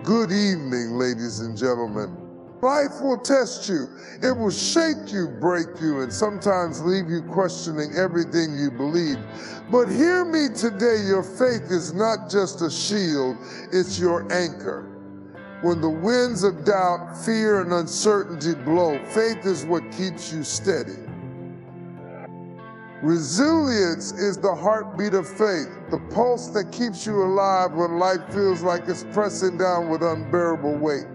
Good evening, ladies and gentlemen. Life will test you. It will shake you, break you, and sometimes leave you questioning everything you believe. But hear me today, your faith is not just a shield, it's your anchor. When the winds of doubt, fear, and uncertainty blow, faith is what keeps you steady. Resilience is the heartbeat of faith, the pulse that keeps you alive when life feels like it's pressing down with unbearable weight.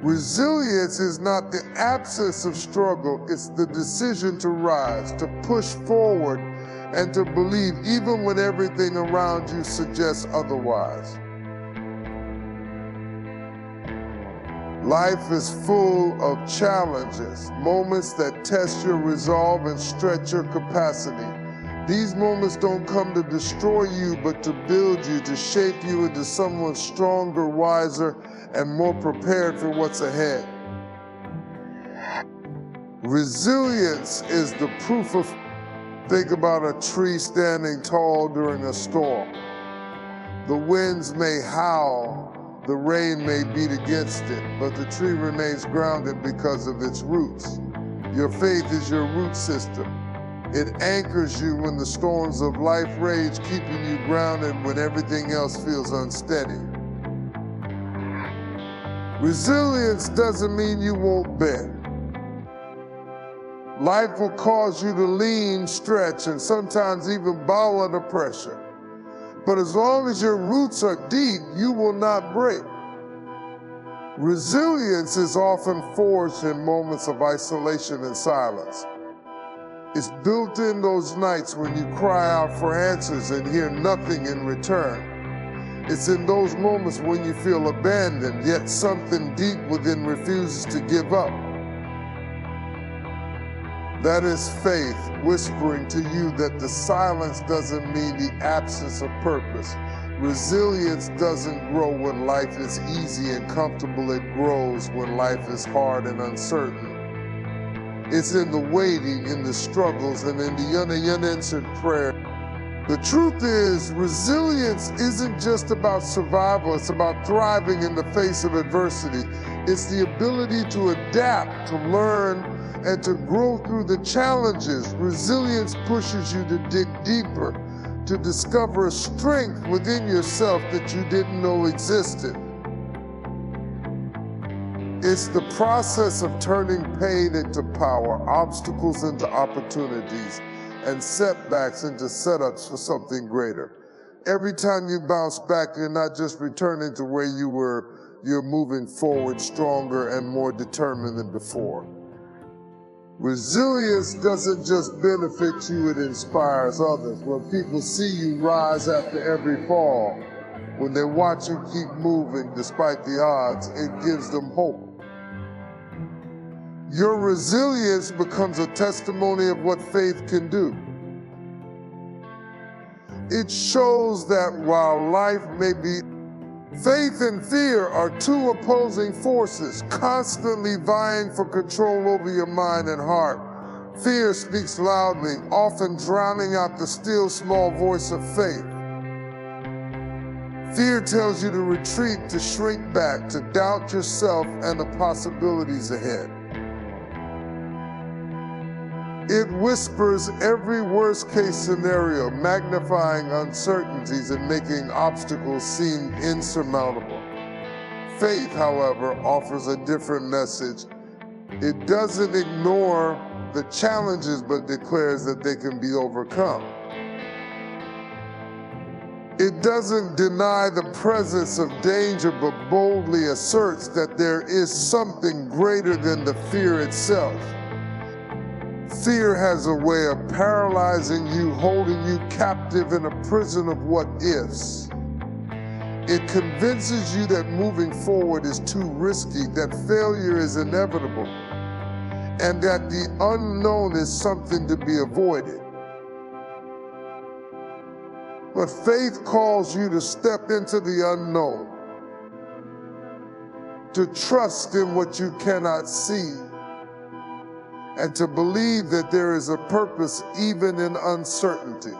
Resilience is not the absence of struggle, it's the decision to rise, to push forward, and to believe even when everything around you suggests otherwise. Life is full of challenges, moments that test your resolve and stretch your capacity. These moments don't come to destroy you, but to build you, to shape you into someone stronger, wiser, and more prepared for what's ahead. Resilience is the proof of. Think about a tree standing tall during a storm. The winds may howl, the rain may beat against it, but the tree remains grounded because of its roots. Your faith is your root system. It anchors you when the storms of life rage, keeping you grounded when everything else feels unsteady. Resilience doesn't mean you won't bend. Life will cause you to lean, stretch, and sometimes even bow under pressure. But as long as your roots are deep, you will not break. Resilience is often forged in moments of isolation and silence. It's built in those nights when you cry out for answers and hear nothing in return. It's in those moments when you feel abandoned, yet something deep within refuses to give up. That is faith whispering to you that the silence doesn't mean the absence of purpose. Resilience doesn't grow when life is easy and comfortable. It grows when life is hard and uncertain. It's in the waiting, in the struggles, and in the unanswered prayer. The truth is, resilience isn't just about survival, it's about thriving in the face of adversity. It's the ability to adapt, to learn, and to grow through the challenges. Resilience pushes you to dig deeper, to discover a strength within yourself that you didn't know existed. It's the process of turning pain into power, obstacles into opportunities, and setbacks into setups for something greater. Every time you bounce back, you're not just returning to where you were, you're moving forward stronger and more determined than before. Resilience doesn't just benefit you, it inspires others. When people see you rise after every fall, when they watch you keep moving despite the odds, it gives them hope. Your resilience becomes a testimony of what faith can do. It shows that while life may be, faith and fear are two opposing forces, constantly vying for control over your mind and heart. Fear speaks loudly, often drowning out the still small voice of faith. Fear tells you to retreat, to shrink back, to doubt yourself and the possibilities ahead. It whispers every worst-case scenario, magnifying uncertainties and making obstacles seem insurmountable. Faith, however, offers a different message. It doesn't ignore the challenges, but declares that they can be overcome. It doesn't deny the presence of danger, but boldly asserts that there is something greater than the fear itself. Fear has a way of paralyzing you, holding you captive in a prison of what-ifs. It convinces you that moving forward is too risky, that failure is inevitable, and that the unknown is something to be avoided. But faith calls you to step into the unknown, to trust in what you cannot see, and to believe that there is a purpose even in uncertainty.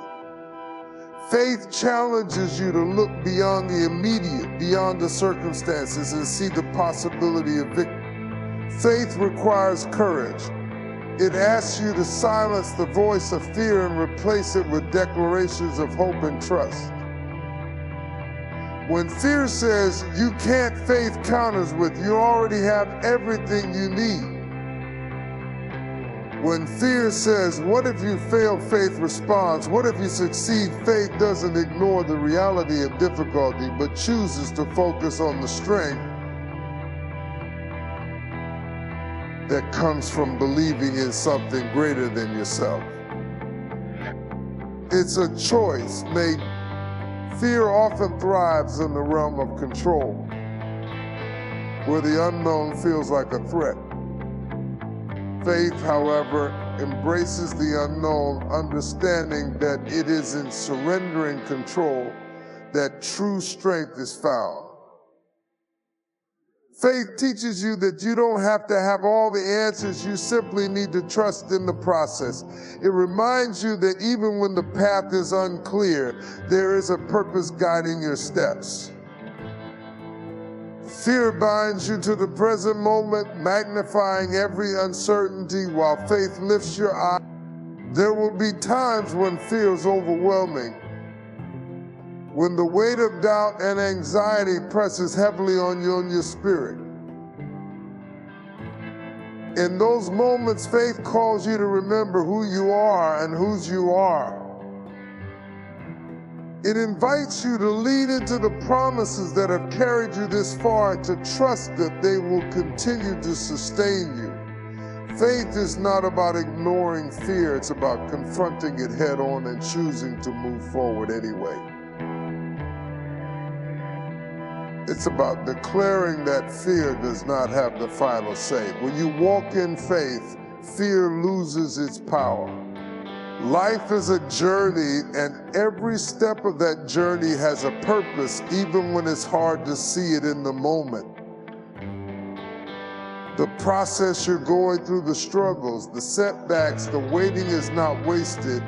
Faith challenges you to look beyond the immediate, beyond the circumstances, and see the possibility of victory. Faith requires courage. It asks you to silence the voice of fear and replace it with declarations of hope and trust. When fear says you can't, faith counters with you already have everything you need. When fear says, what if you fail, faith responds, what if you succeed? Faith doesn't ignore the reality of difficulty, but chooses to focus on the strength that comes from believing in something greater than yourself. It's a choice made. Fear often thrives in the realm of control, where the unknown feels like a threat. Faith, however, embraces the unknown, understanding that it is in surrendering control that true strength is found. Faith teaches you that you don't have to have all the answers, you simply need to trust in the process. It reminds you that even when the path is unclear, there is a purpose guiding your steps. Fear binds you to the present moment, magnifying every uncertainty, while faith lifts your eye. There will be times when fear is overwhelming, when the weight of doubt and anxiety presses heavily on you and your spirit. In those moments, faith calls you to remember who you are and whose you are. It invites you to lean into the promises that have carried you this far and to trust that they will continue to sustain you. Faith is not about ignoring fear, it's about confronting it head on and choosing to move forward anyway. It's about declaring that fear does not have the final say. When you walk in faith, fear loses its power. Life is a journey, and every step of that journey has a purpose, even when it's hard to see it in the moment. The process you're going through, the struggles, the setbacks, the waiting is not wasted.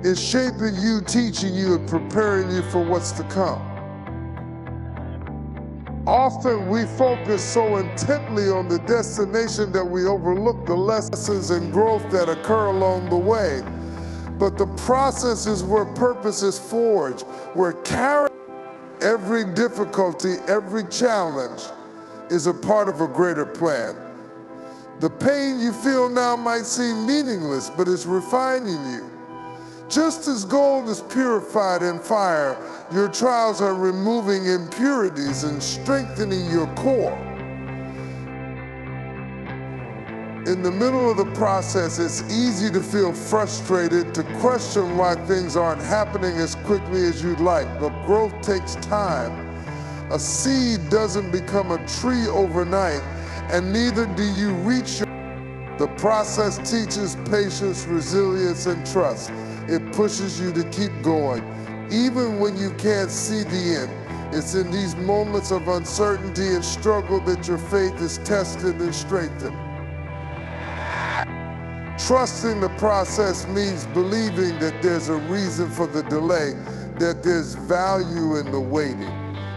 It's shaping you, teaching you, and preparing you for what's to come. Often we focus so intently on the destination that we overlook the lessons and growth that occur along the way. But the process is where purpose is forged, where character, every difficulty, every challenge is a part of a greater plan. The pain you feel now might seem meaningless, but it's refining you. Just as gold is purified in fire, your trials are removing impurities and strengthening your core. In the middle of the process, it's easy to feel frustrated, to question why things aren't happening as quickly as you'd like, but growth takes time. A seed doesn't become a tree overnight, and neither do you reach your... The process teaches patience, resilience, and trust. It pushes you to keep going, even when you can't see the end. It's in these moments of uncertainty and struggle that your faith is tested and strengthened. Trusting the process means believing that there's a reason for the delay, that there's value in the waiting.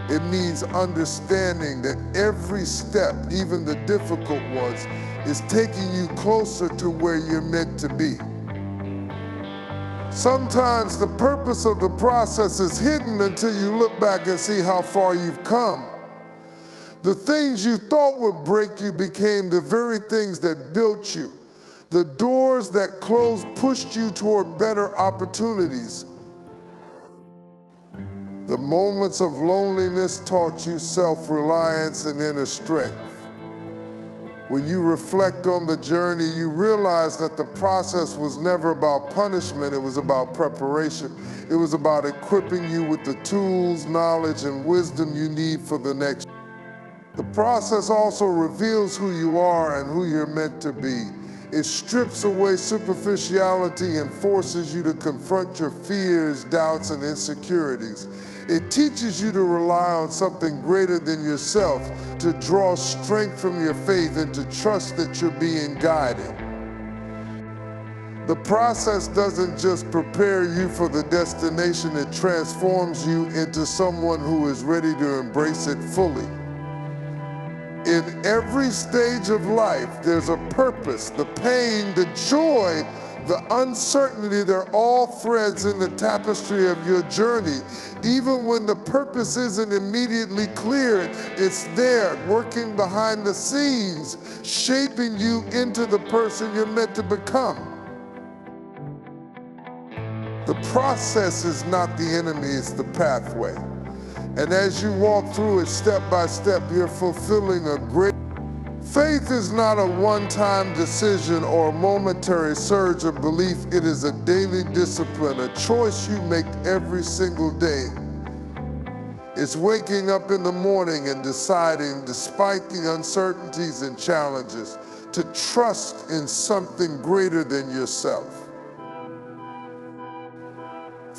It means understanding that every step, even the difficult ones, is taking you closer to where you're meant to be. Sometimes the purpose of the process is hidden until you look back and see how far you've come. The things you thought would break you became the very things that built you. The doors that closed pushed you toward better opportunities. The moments of loneliness taught you self-reliance and inner strength. When you reflect on the journey, you realize that the process was never about punishment, it was about preparation. It was about equipping you with the tools, knowledge, and wisdom you need for the next. The process also reveals who you are and who you're meant to be. It strips away superficiality and forces you to confront your fears, doubts, and insecurities. It teaches you to rely on something greater than yourself, to draw strength from your faith, and to trust that you're being guided. The process doesn't just prepare you for the destination, it transforms you into someone who is ready to embrace it fully. In every stage of life, there's a purpose. The pain, the joy, the uncertainty, they're all threads in the tapestry of your journey. Even when the purpose isn't immediately clear, it's there, working behind the scenes, shaping you into the person you're meant to become. The process is not the enemy, it's the pathway. And as you walk through it step by step, you're fulfilling a great... Faith is not a one-time decision or a momentary surge of belief. It is a daily discipline, a choice you make every single day. It's waking up in the morning and deciding, despite the uncertainties and challenges, to trust in something greater than yourself.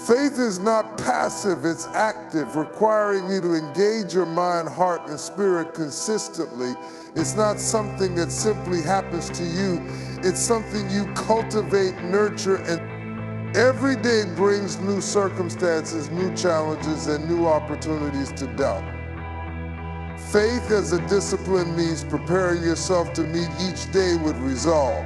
Faith is not passive, it's active, requiring you to engage your mind, heart, and spirit consistently. It's not something that simply happens to you. It's something you cultivate, nurture, and every day brings new circumstances, new challenges, and new opportunities to doubt. Faith as a discipline means preparing yourself to meet each day with resolve.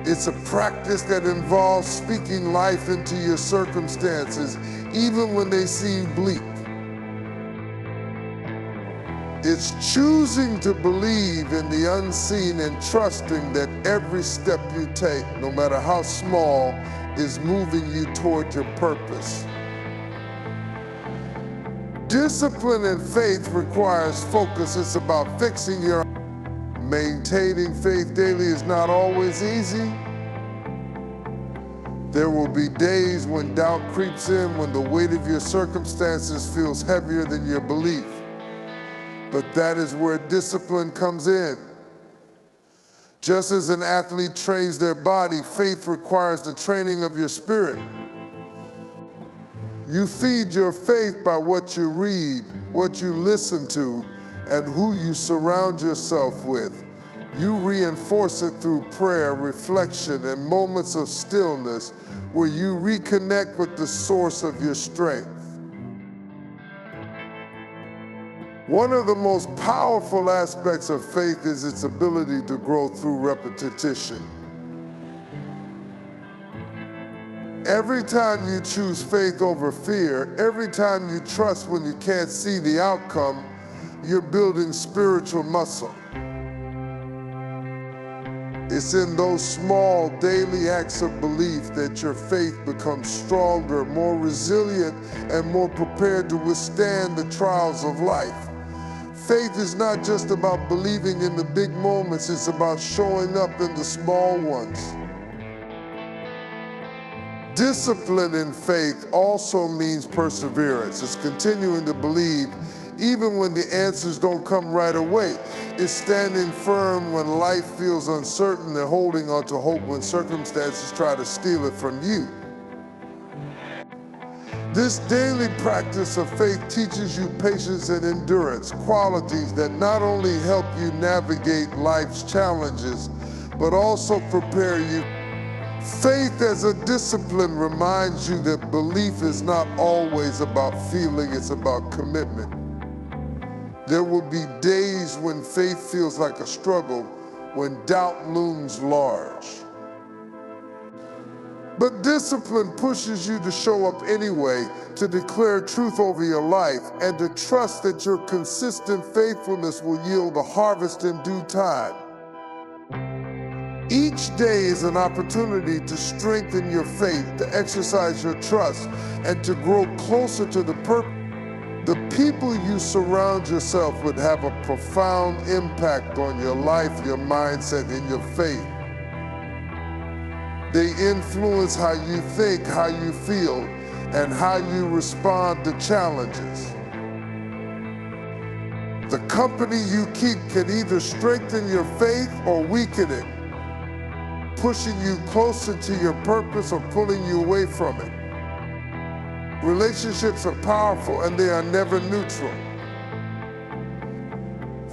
It's a practice that involves speaking life into your circumstances, even when they seem bleak. It's choosing to believe in the unseen and trusting that every step you take, no matter how small, is moving you toward your purpose. Discipline and faith requires focus. It's about fixing your... Maintaining faith daily is not always easy. There will be days when doubt creeps in, when the weight of your circumstances feels heavier than your belief. But that is where discipline comes in. Just as an athlete trains their body, faith requires the training of your spirit. You feed your faith by what you read, what you listen to, and who you surround yourself with. You reinforce it through prayer, reflection, and moments of stillness where you reconnect with the source of your strength. One of the most powerful aspects of faith is its ability to grow through repetition. Every time you choose faith over fear, every time you trust when you can't see the outcome, you're building spiritual muscle. It's in those small daily acts of belief that your faith becomes stronger, more resilient, and more prepared to withstand the trials of life. Faith is not just about believing in the big moments, it's about showing up in the small ones. Discipline in faith also means perseverance. It's continuing to believe even when the answers don't come right away. It's standing firm when life feels uncertain and holding on to hope when circumstances try to steal it from you. This daily practice of faith teaches you patience and endurance, qualities that not only help you navigate life's challenges, but also prepare you. Faith as a discipline reminds you that belief is not always about feeling, it's about commitment. There will be days when faith feels like a struggle, when doubt looms large. But discipline pushes you to show up anyway, to declare truth over your life, and to trust that your consistent faithfulness will yield a harvest in due time. Each day is an opportunity to strengthen your faith, to exercise your trust, and to grow closer to the purpose. The people you surround yourself with have a profound impact on your life, your mindset, and your faith. They influence how you think, how you feel, and how you respond to challenges. The company you keep can either strengthen your faith or weaken it, pushing you closer to your purpose or pulling you away from it. Relationships are powerful and they are never neutral.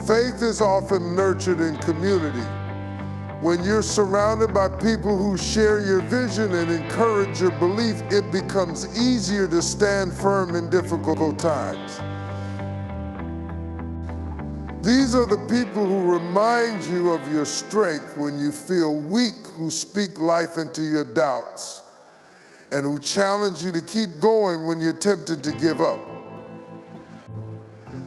Faith is often nurtured in community, When you're surrounded by people who share your vision and encourage your belief, it becomes easier to stand firm in difficult times. These are the people who remind you of your strength when you feel weak, who speak life into your doubts, and who challenge you to keep going when you're tempted to give up.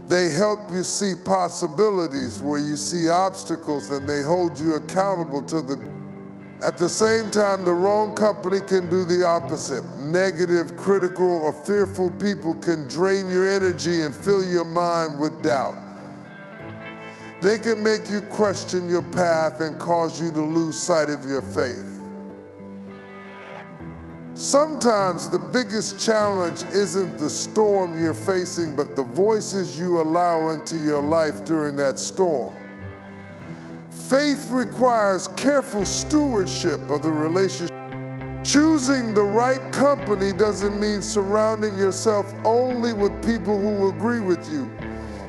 They help you see possibilities where you see obstacles, and they hold you accountable to them. At the same time, the wrong company can do the opposite. Negative, critical, or fearful people can drain your energy and fill your mind with doubt. They can make you question your path and cause you to lose sight of your faith. Sometimes the biggest challenge isn't the storm you're facing, but the voices you allow into your life during that storm. Faith requires careful stewardship of the relationship. Choosing the right company doesn't mean surrounding yourself only with people who agree with you.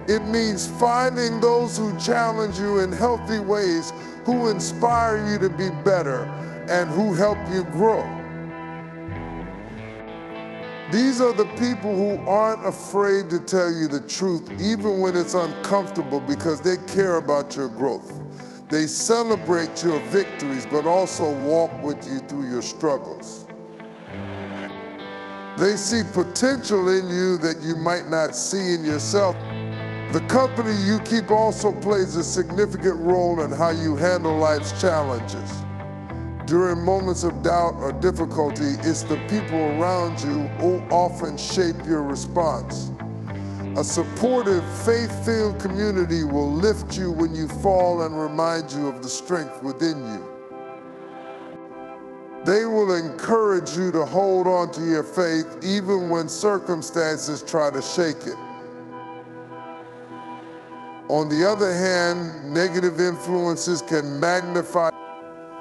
It means finding those who challenge you in healthy ways, who inspire you to be better, and who help you grow. These are the people who aren't afraid to tell you the truth, even when it's uncomfortable, because they care about your growth. They celebrate your victories, but also walk with you through your struggles. They see potential in you that you might not see in yourself. The company you keep also plays a significant role in how you handle life's challenges. During moments of doubt or difficulty, it's the people around you who often shape your response. A supportive, faith-filled community will lift you when you fall and remind you of the strength within you. They will encourage you to hold on to your faith even when circumstances try to shake it. On the other hand, negative influences can magnify.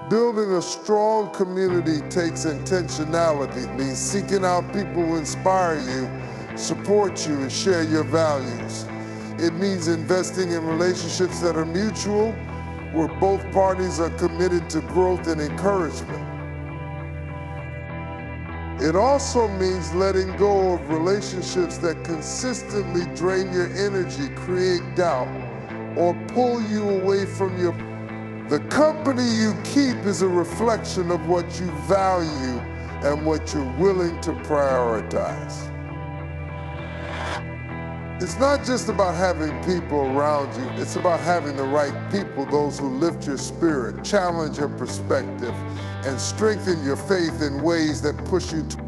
Building a strong community takes intentionality. It means seeking out people who inspire you, support you, and share your values. It means investing in relationships that are mutual, where both parties are committed to growth and encouragement. It also means letting go of relationships that consistently drain your energy, create doubt, or pull you away from your. The company you keep is a reflection of what you value and what you're willing to prioritize. It's not just about having people around you, it's about having the right people, those who lift your spirit, challenge your perspective, and strengthen your faith in ways that push you to.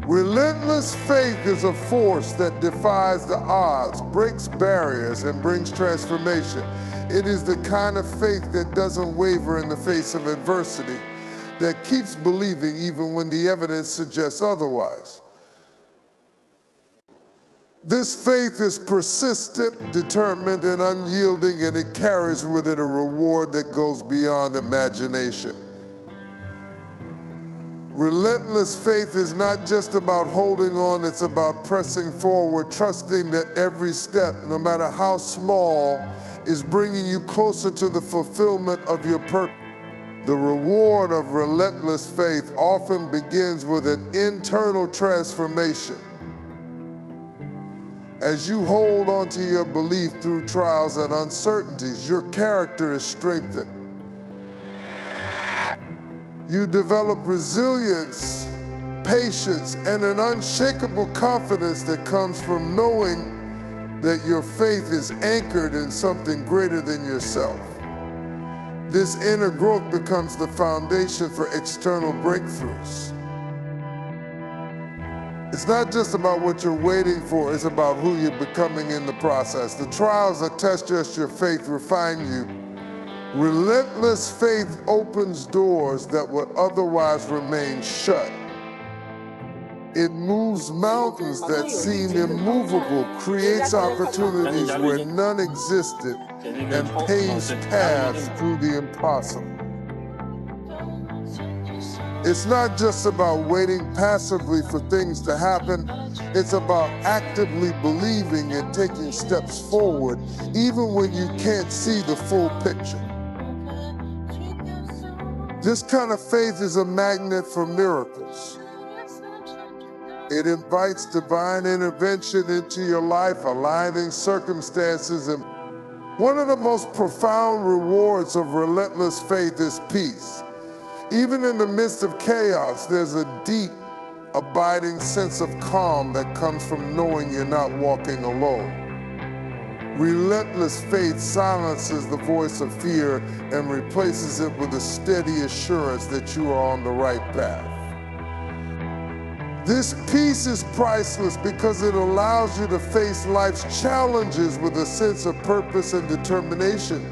Relentless faith is a force that defies the odds, breaks barriers, and brings transformation. It is the kind of faith that doesn't waver in the face of adversity, that keeps believing even when the evidence suggests otherwise. This faith is persistent, determined, and unyielding, and it carries with it a reward that goes beyond imagination. Relentless faith is not just about holding on, it's about pressing forward, trusting that every step, no matter how small, is bringing you closer to the fulfillment of your purpose. The reward of relentless faith often begins with an internal transformation. As you hold on to your belief through trials and uncertainties, your character is strengthened. You develop resilience, patience, and an unshakable confidence that comes from knowing that your faith is anchored in something greater than yourself. This inner growth becomes the foundation for external breakthroughs. It's not just about what you're waiting for, it's about who you're becoming in the process. The trials that test your faith refine you. Relentless faith opens doors that would otherwise remain shut. It moves mountains that seem immovable, creates opportunities where none existed, and paves paths through the impossible. It's not just about waiting passively for things to happen, it's about actively believing and taking steps forward, even when you can't see the full picture. This kind of faith is a magnet for miracles. It invites divine intervention into your life, aligning circumstances. And one of the most profound rewards of relentless faith is peace. Even in the midst of chaos, there's a deep, abiding sense of calm that comes from knowing you're not walking alone. Relentless faith silences the voice of fear and replaces it with a steady assurance that you are on the right path. This peace is priceless because it allows you to face life's challenges with a sense of purpose and determination.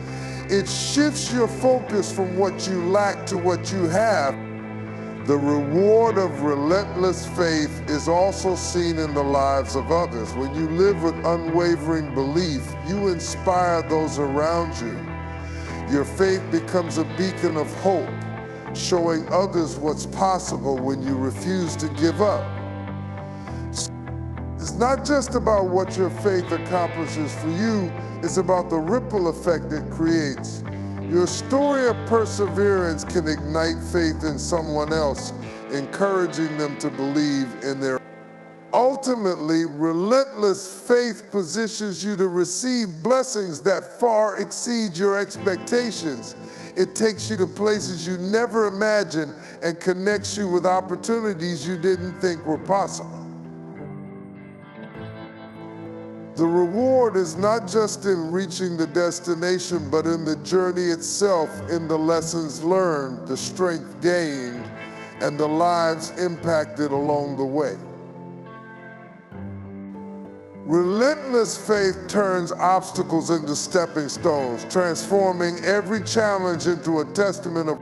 It shifts your focus from what you lack to what you have. The reward of relentless faith is also seen in the lives of others. When you live with unwavering belief, you inspire those around you. Your faith becomes a beacon of hope, showing others what's possible when you refuse to give up. It's not just about what your faith accomplishes for you, it's about the ripple effect it creates. Your story of perseverance can ignite faith in someone else, encouraging them to believe in their. Ultimately, relentless faith positions you to receive blessings that far exceed your expectations. It takes you to places you never imagined and connects you with opportunities you didn't think were possible. The reward is not just in reaching the destination, but in the journey itself, in the lessons learned, the strength gained, and the lives impacted along the way. Relentless faith turns obstacles into stepping stones, transforming every challenge into a testament of